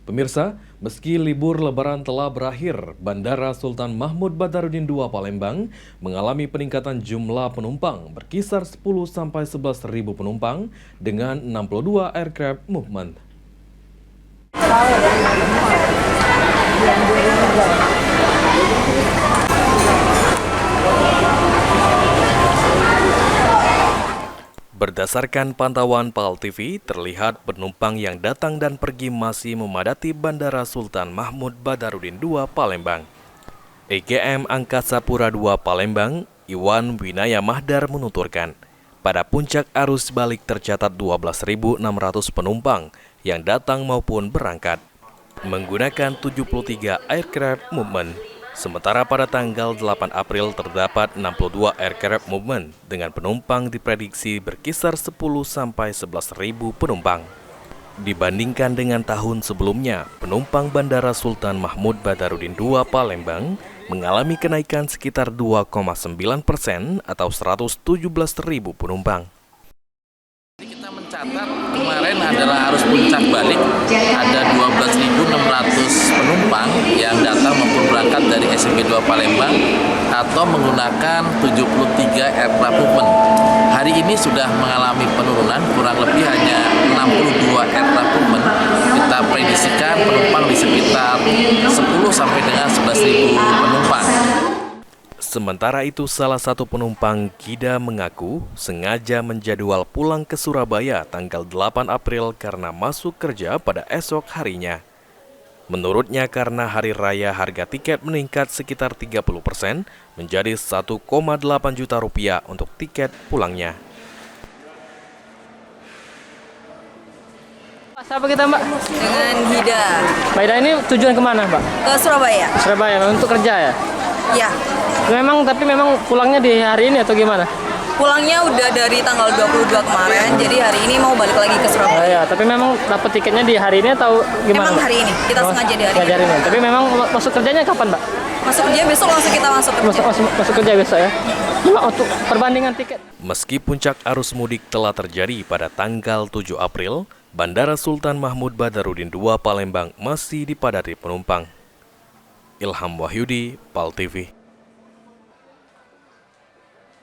Pemirsa, meski libur Lebaran telah berakhir, Bandara Sultan Mahmud Badarudin II Palembang mengalami peningkatan jumlah penumpang berkisar 10-11 ribu penumpang dengan 62 aircraft movement. Berdasarkan pantauan PAL TV, terlihat penumpang yang datang dan pergi masih memadati Bandara Sultan Mahmud Badarudin II Palembang. EGM Angkasa Pura II Palembang, Iwan Winaya Mahdar menuturkan, pada puncak arus balik tercatat 12.600 penumpang yang datang maupun berangkat, menggunakan 73 aircraft movement. Sementara pada tanggal 8 April terdapat 62 aircraft movement dengan penumpang diprediksi berkisar 10-11 ribu penumpang. Dibandingkan dengan tahun sebelumnya, penumpang Bandara Sultan Mahmud Badarudin II Palembang mengalami kenaikan sekitar 2,9% atau 117 ribu penumpang. Kita mencatat kemarin adalah arus puncak balik, ada 12.600 penumpang yang datang maupun berangkat dari SMP 2 Palembang atau menggunakan 73 aircraft movement. Hari ini sudah mengalami penurunan, kurang lebih hanya 62 aircraft movement. Kita prediksikan penumpang di sekitar 10 sampai dengan 11.000 penumpang. Sementara itu, salah satu penumpang Gida mengaku sengaja menjadwal pulang ke Surabaya tanggal 8 April karena masuk kerja pada esok harinya. Menurutnya karena hari raya harga tiket meningkat sekitar 30% menjadi 1,8 juta rupiah untuk tiket pulangnya. Siapa kita, Mbak? Dengan Gida. Mbak Ida ini tujuan kemana, Mbak? Ke Surabaya. Surabaya, untuk kerja ya? Ya. Tapi memang pulangnya di hari ini atau gimana? Pulangnya udah dari tanggal 22 kemarin, jadi hari ini mau balik lagi ke Surabaya. Ya, tapi memang dapat tiketnya di hari ini atau gimana? Memang hari ini, kita sengaja di hari ini. Tapi memang masuk kerjanya kapan, Mbak? Masuk kerja besok, langsung kita masuk kerja. Masuk kerja besok ya? Mbak, untuk perbandingan tiket? Meski puncak arus mudik telah terjadi pada tanggal 7 April, Bandara Sultan Mahmud Badarudin II Palembang masih dipadati penumpang. Ilham Wahyudi, PAL TV.